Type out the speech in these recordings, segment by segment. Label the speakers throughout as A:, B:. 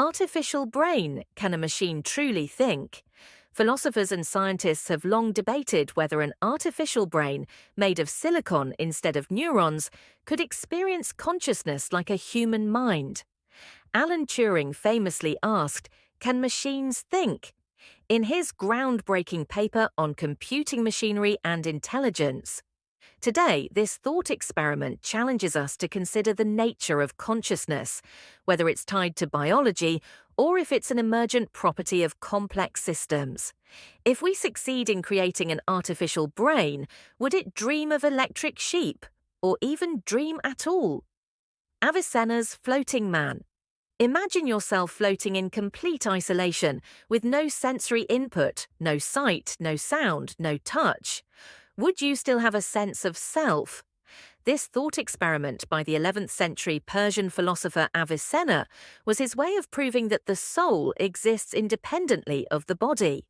A: Artificial brain. Can a machine truly think? Philosophers and scientists have long debated whether an artificial brain, made of silicon instead of neurons, could experience consciousness like a human mind. Alan Turing famously asked, "Can machines think?" in his groundbreaking paper on computing machinery and intelligence. Today, this thought experiment challenges us to consider the nature of consciousness, whether it's tied to biology or if it's an emergent property of complex systems. If we succeed in creating an artificial brain, would it dream of electric sheep, or even dream at all? Avicenna's floating man. Imagine yourself floating in complete isolation, with no sensory input, no sight, no sound, no touch. Would you still have a sense of self? This thought experiment by the 11th century Persian philosopher Avicenna was his way of proving that the soul exists independently of the body.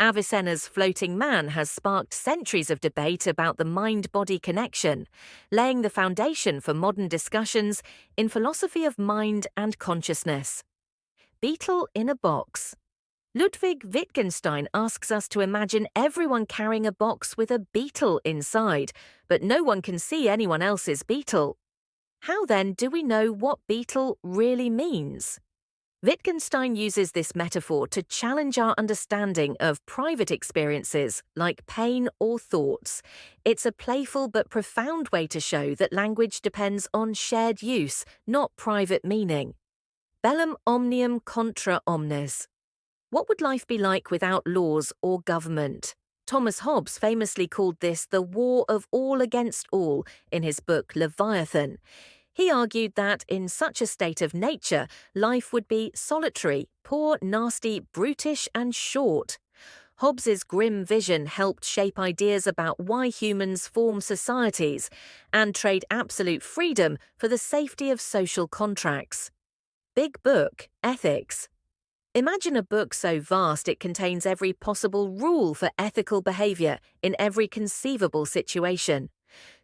A: Avicenna's floating man has sparked centuries of debate about the mind-body connection, laying the foundation for modern discussions in philosophy of mind and consciousness. Beetle in a box. Ludwig Wittgenstein asks us to imagine everyone carrying a box with a beetle inside, but no one can see anyone else's beetle. How then do we know what beetle really means? Wittgenstein uses this metaphor to challenge our understanding of private experiences like pain or thoughts. It's a playful but profound way to show that language depends on shared use, not private meaning. Bellum omnium contra omnes. What would life be like without laws or government? Thomas Hobbes famously called this the war of all against all in his book Leviathan. He argued that, in such a state of nature, life would be solitary, poor, nasty, brutish, and short. Hobbes's grim vision helped shape ideas about why humans form societies and trade absolute freedom for the safety of social contracts. Big Book, Ethics. Imagine a book so vast it contains every possible rule for ethical behavior in every conceivable situation.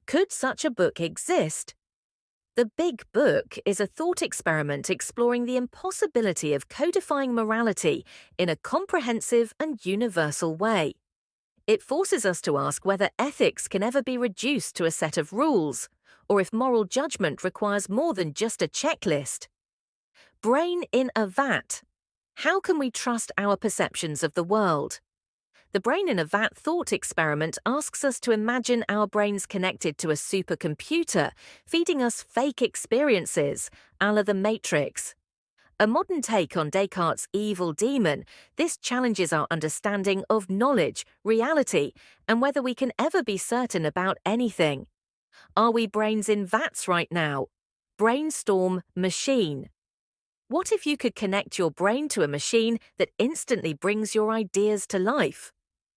A: Could such a book exist? The Big Book is a thought experiment exploring the impossibility of codifying morality in a comprehensive and universal way. It forces us to ask whether ethics can ever be reduced to a set of rules, or if moral judgment requires more than just a checklist. Brain in a vat. How can we trust our perceptions of the world? The Brain in a Vat thought experiment asks us to imagine our brains connected to a supercomputer, feeding us fake experiences, a la The Matrix. A modern take on Descartes' evil demon, this challenges our understanding of knowledge, reality, and whether we can ever be certain about anything. Are we brains in vats right now? Brainstorm machine. What if you could connect your brain to a machine that instantly brings your ideas to life?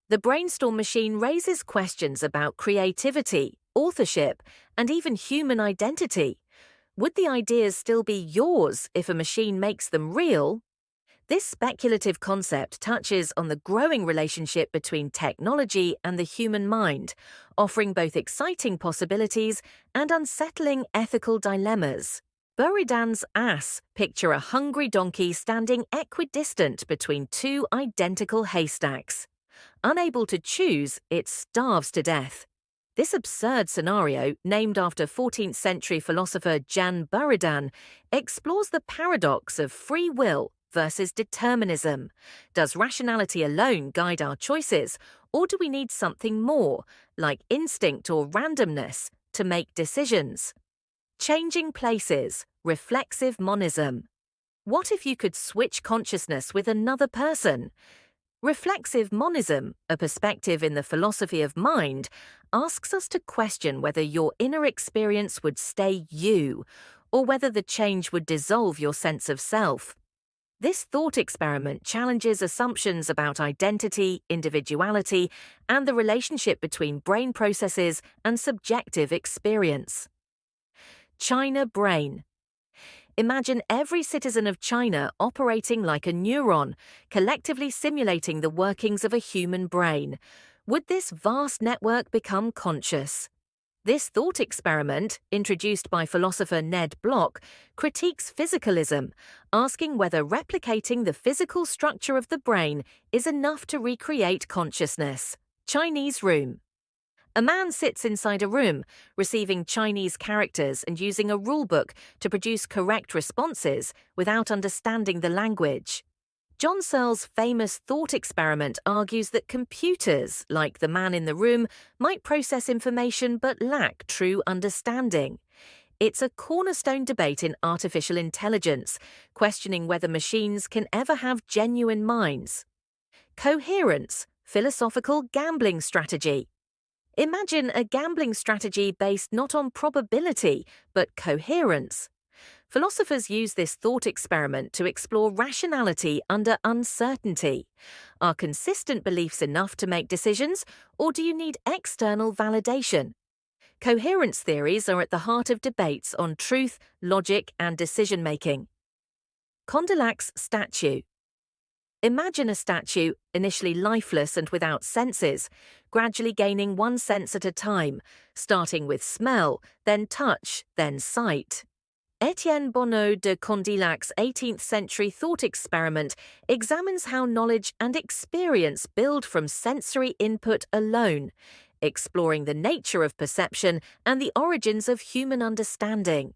A: The Brainstorm machine raises questions about creativity, authorship, and even human identity. Would the ideas still be yours if a machine makes them real? This speculative concept touches on the growing relationship between technology and the human mind, offering both exciting possibilities and unsettling ethical dilemmas. Buridan's ass. Picture a hungry donkey standing equidistant between two identical haystacks. Unable to choose, it starves to death. This absurd scenario, named after 14th century philosopher Jan Buridan, explores the paradox of free will versus determinism. Does rationality alone guide our choices, or do we need something more, like instinct or randomness, to make decisions? Changing places. Reflexive monism. What if you could switch consciousness with another person? Reflexive monism, a perspective in the philosophy of mind, asks us to question whether your inner experience would stay you, or whether the change would dissolve your sense of self. This thought experiment challenges assumptions about identity, individuality, and the relationship between brain processes and subjective experience. China brain. Imagine every citizen of China operating like a neuron, collectively simulating the workings of a human brain. Would this vast network become conscious? This thought experiment, introduced by philosopher Ned Block, critiques physicalism, asking whether replicating the physical structure of the brain is enough to recreate consciousness. Chinese room. A man sits inside a room, receiving Chinese characters and using a rulebook to produce correct responses without understanding the language. John Searle's famous thought experiment argues that computers, like the man in the room, might process information but lack true understanding. It's a cornerstone debate in artificial intelligence, questioning whether machines can ever have genuine minds. Coherence, philosophical gambling strategy. Imagine a gambling strategy based not on probability, but coherence. Philosophers use this thought experiment to explore rationality under uncertainty. Are consistent beliefs enough to make decisions, or do you need external validation? Coherence theories are at the heart of debates on truth, logic, and decision-making. Condillac's statue. Imagine a statue, initially lifeless and without senses, gradually gaining one sense at a time, starting with smell, then touch, then sight. Étienne Bonneau de Condillac's 18th century thought experiment examines how knowledge and experience build from sensory input alone, exploring the nature of perception and the origins of human understanding.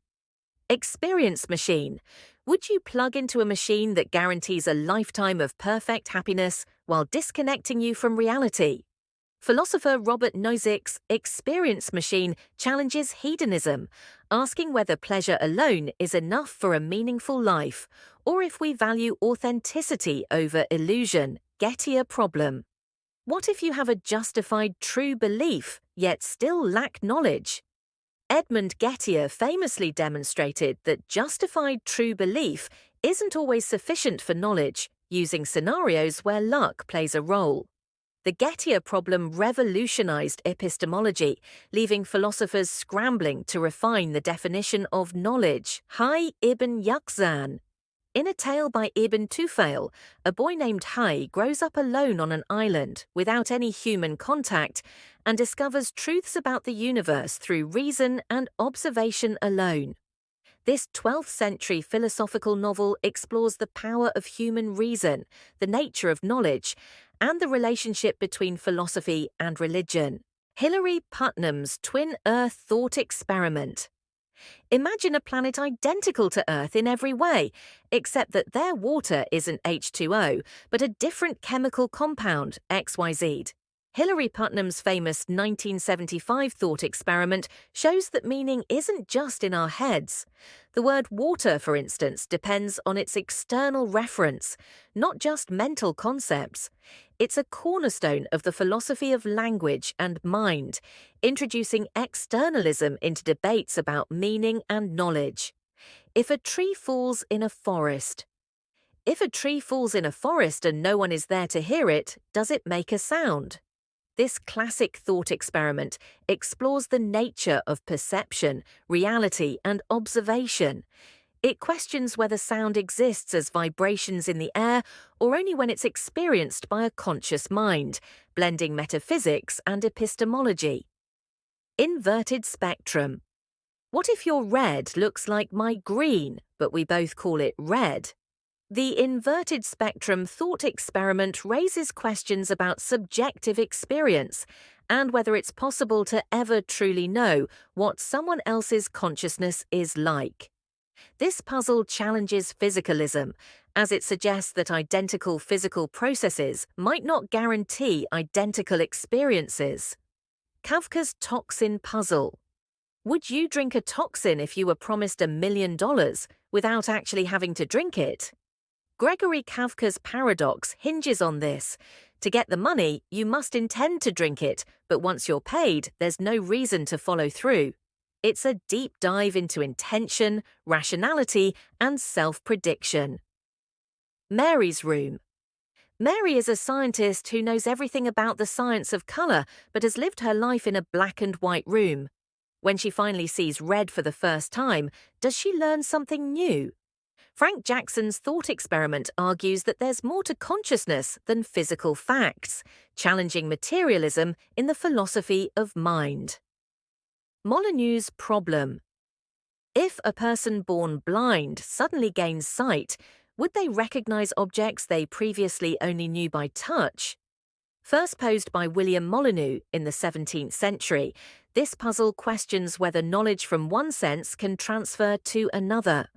A: Experience machine. Would you plug into a machine that guarantees a lifetime of perfect happiness while disconnecting you from reality? Philosopher Robert Nozick's experience machine challenges hedonism, asking whether pleasure alone is enough for a meaningful life, or if we value authenticity over illusion. Gettier problem. What if you have a justified true belief, yet still lack knowledge? Edmund Gettier famously demonstrated that justified true belief isn't always sufficient for knowledge, using scenarios where luck plays a role. The Gettier problem revolutionized epistemology, leaving philosophers scrambling to refine the definition of knowledge. Hai ibn Yaqzan. In a tale by Ibn Tufayl, a boy named Hai grows up alone on an island without any human contact and discovers truths about the universe through reason and observation alone. This 12th century philosophical novel explores the power of human reason, the nature of knowledge, and the relationship between philosophy and religion. Hilary Putnam's Twin Earth Thought Experiment. Imagine a planet identical to Earth in every way, except that their water isn't H2O, but a different chemical compound, XYZ. Hilary Putnam's famous 1975 thought experiment shows that meaning isn't just in our heads. The word water, for instance, depends on its external reference, not just mental concepts. It's a cornerstone of the philosophy of language and mind, introducing externalism into debates about meaning and knowledge. If a tree falls in a forest. If a tree falls in a forest and no one is there to hear it, does it make a sound? This classic thought experiment explores the nature of perception, reality, and observation. It questions whether sound exists as vibrations in the air or only when it's experienced by a conscious mind, blending metaphysics and epistemology. Inverted spectrum. What if your red looks like my green, but we both call it red? The inverted spectrum thought experiment raises questions about subjective experience and whether it's possible to ever truly know what someone else's consciousness is like. This puzzle challenges physicalism, as it suggests that identical physical processes might not guarantee identical experiences. Kafka's toxin puzzle. Would you drink a toxin if you were promised $1 million without actually having to drink it? Gregory Kafka's paradox hinges on this. To get the money, you must intend to drink it, but once you're paid, there's no reason to follow through. It's a deep dive into intention, rationality, and self-prediction. Mary's room. Mary is a scientist who knows everything about the science of color, but has lived her life in a black and white room. When she finally sees red for the first time, does she learn something new? Frank Jackson's thought experiment argues that there's more to consciousness than physical facts, challenging materialism in the philosophy of mind. Molyneux's problem. If a person born blind suddenly gains sight, would they recognize objects they previously only knew by touch? First posed by William Molyneux in the 17th century, this puzzle questions whether knowledge from one sense can transfer to another.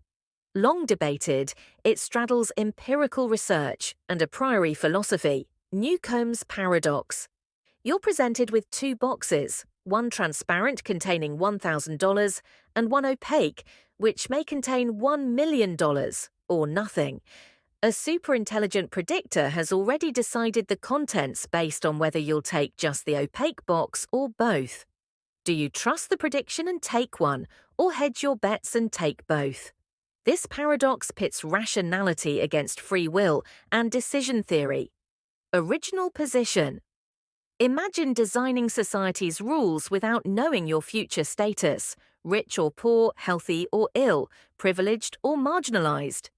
A: Long debated, it straddles empirical research and a priori philosophy. Newcomb's paradox. You're presented with two boxes, one transparent containing $1,000 and one opaque, which may contain $1 million or nothing. A superintelligent predictor has already decided the contents based on whether you'll take just the opaque box or both. Do you trust the prediction and take one, or hedge your bets and take both? This paradox pits rationality against free will and decision theory. Original position. Imagine designing society's rules without knowing your future status, rich or poor, healthy or ill, privileged or marginalized.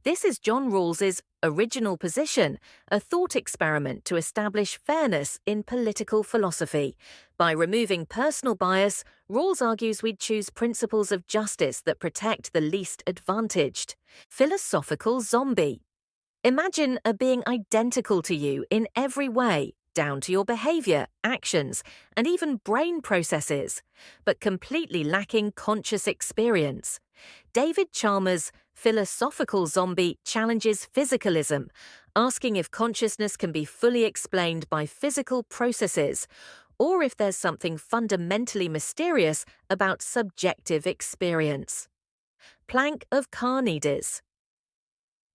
A: This is John Rawls's Original Position, a thought experiment to establish fairness in political philosophy. By removing personal bias, Rawls argues we'd choose principles of justice that protect the least advantaged. Philosophical zombie. Imagine a being identical to you in every way, down to your behavior, actions, and even brain processes, but completely lacking conscious experience. David Chalmers' Philosophical Zombie challenges physicalism, asking if consciousness can be fully explained by physical processes, or if there's something fundamentally mysterious about subjective experience. Plank of Carneades.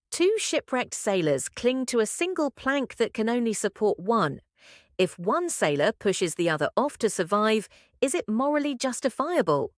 A: Two shipwrecked sailors cling to a single plank that can only support one. If one sailor pushes the other off to survive, is it morally justifiable?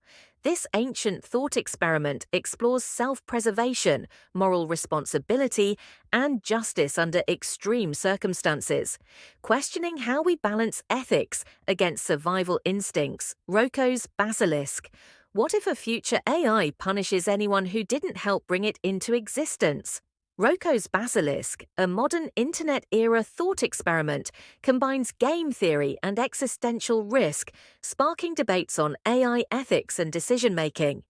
A: This ancient thought experiment explores self-preservation, moral responsibility, and justice under extreme circumstances, questioning how we balance ethics against survival instincts. Rocco's basilisk. What if a future AI punishes anyone who didn't help bring it into existence? Rocco's basilisk, a modern internet-era thought experiment, combines game theory and existential risk, sparking debates on AI ethics and decision-making.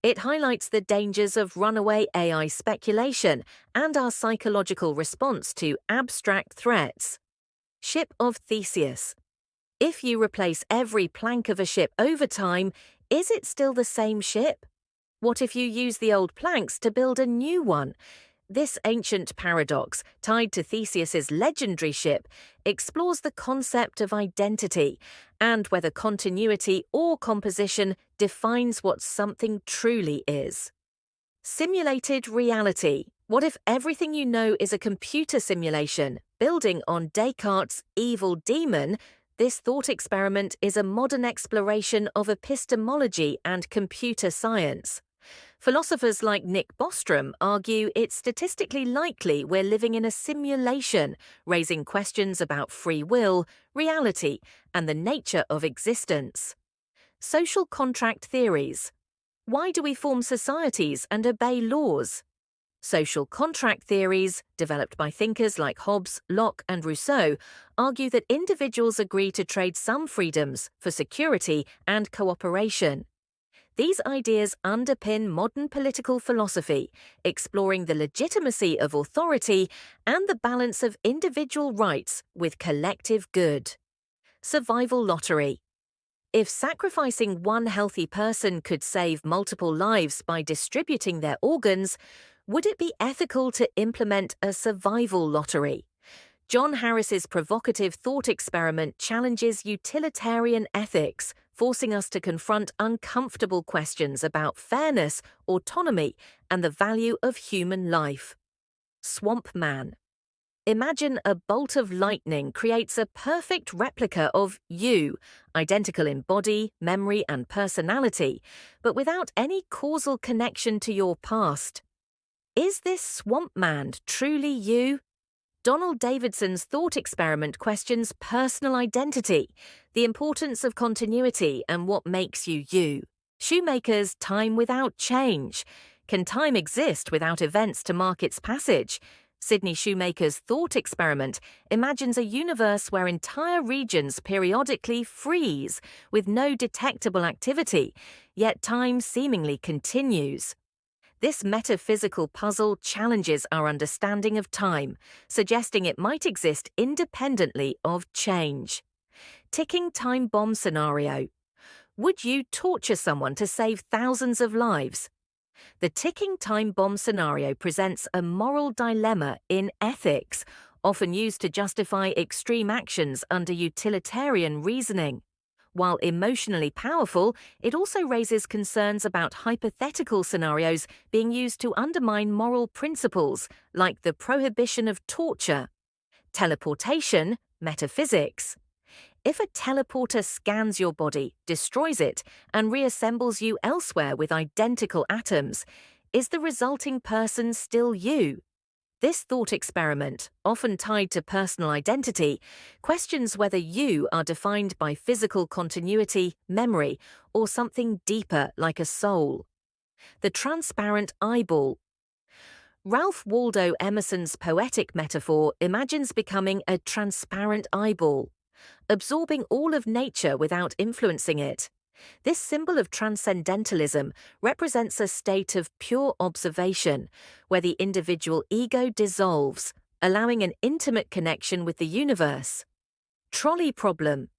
A: It highlights the dangers of runaway AI speculation and our psychological response to abstract threats. Ship of Theseus. If you replace every plank of a ship over time, is it still the same ship? What if you use the old planks to build a new one? This ancient paradox, tied to Theseus's legendary ship, explores the concept of identity and whether continuity or composition defines what something truly is. Simulated reality. What if everything you know is a computer simulation? Building on Descartes' evil demon, this thought experiment is a modern exploration of epistemology and computer science. Philosophers like Nick Bostrom argue it's statistically likely we're living in a simulation, raising questions about free will, reality, and the nature of existence. Social contract theories. Why do we form societies and obey laws? Social contract theories, developed by thinkers like Hobbes, Locke, and Rousseau, argue that individuals agree to trade some freedoms for security and cooperation. These ideas underpin modern political philosophy, exploring the legitimacy of authority and the balance of individual rights with collective good. Survival lottery. If sacrificing one healthy person could save multiple lives by distributing their organs, would it be ethical to implement a survival lottery? John Harris's provocative thought experiment challenges utilitarian ethics, forcing us to confront uncomfortable questions about fairness, autonomy, and the value of human life. Swamp Man. Imagine a bolt of lightning creates a perfect replica of you, identical in body, memory, and personality, but without any causal connection to your past. Is this Swamp Man truly you? Donald Davidson's thought experiment questions personal identity, the importance of continuity, and what makes you you. Shoemaker's Time Without Change. Can time exist without events to mark its passage? Sydney Shoemaker's thought experiment imagines a universe where entire regions periodically freeze with no detectable activity, yet time seemingly continues. This metaphysical puzzle challenges our understanding of time, suggesting it might exist independently of change. Ticking time bomb scenario. Would you torture someone to save thousands of lives? The ticking time bomb scenario presents a moral dilemma in ethics, often used to justify extreme actions under utilitarian reasoning. While emotionally powerful, it also raises concerns about hypothetical scenarios being used to undermine moral principles, like the prohibition of torture. Teleportation, metaphysics. If a teleporter scans your body, destroys it, and reassembles you elsewhere with identical atoms, is the resulting person still you? This thought experiment, often tied to personal identity, questions whether you are defined by physical continuity, memory, or something deeper like a soul. The transparent eyeball. Ralph Waldo Emerson's poetic metaphor imagines becoming a transparent eyeball, absorbing all of nature without influencing it. This symbol of transcendentalism represents a state of pure observation, where the individual ego dissolves, allowing an intimate connection with the universe. Trolley problem.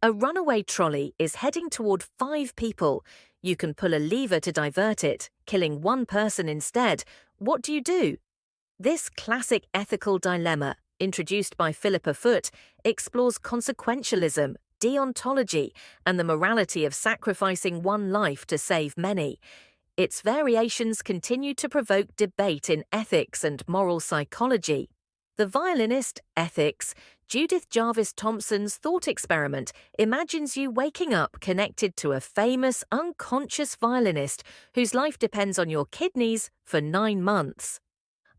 A: A runaway trolley is heading toward 5 people. You can pull a lever to divert it, killing one person instead. What do you do? This classic ethical dilemma, introduced by Philippa Foot, explores consequentialism, deontology, and the morality of sacrificing one life to save many. Its variations continue to provoke debate in ethics and moral psychology. The violinist, ethics. Judith Jarvis Thompson's thought experiment imagines you waking up connected to a famous unconscious violinist whose life depends on your kidneys for 9 months.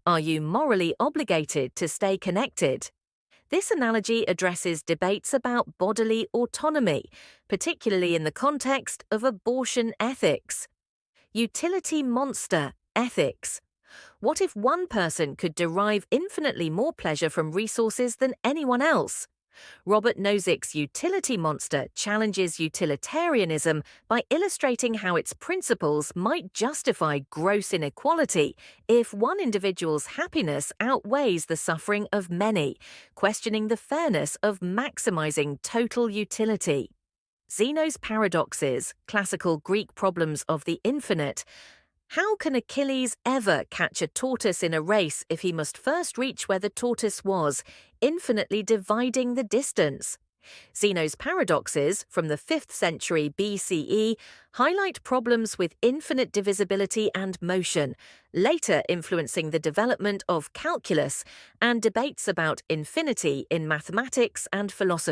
A: Are you morally obligated to stay connected? This analogy addresses debates about bodily autonomy, particularly in the context of abortion ethics. Utility monster ethics. What if one person could derive infinitely more pleasure from resources than anyone else? Robert Nozick's utility monster challenges utilitarianism by illustrating how its principles might justify gross inequality if one individual's happiness outweighs the suffering of many, questioning the fairness of maximizing total utility. Zeno's paradoxes, classical Greek problems of the infinite. How can Achilles ever catch a tortoise in a race if he must first reach where the tortoise was, infinitely dividing the distance? Zeno's paradoxes, from the 5th century BCE, highlight problems with infinite divisibility and motion, later influencing the development of calculus and debates about infinity in mathematics and philosophy.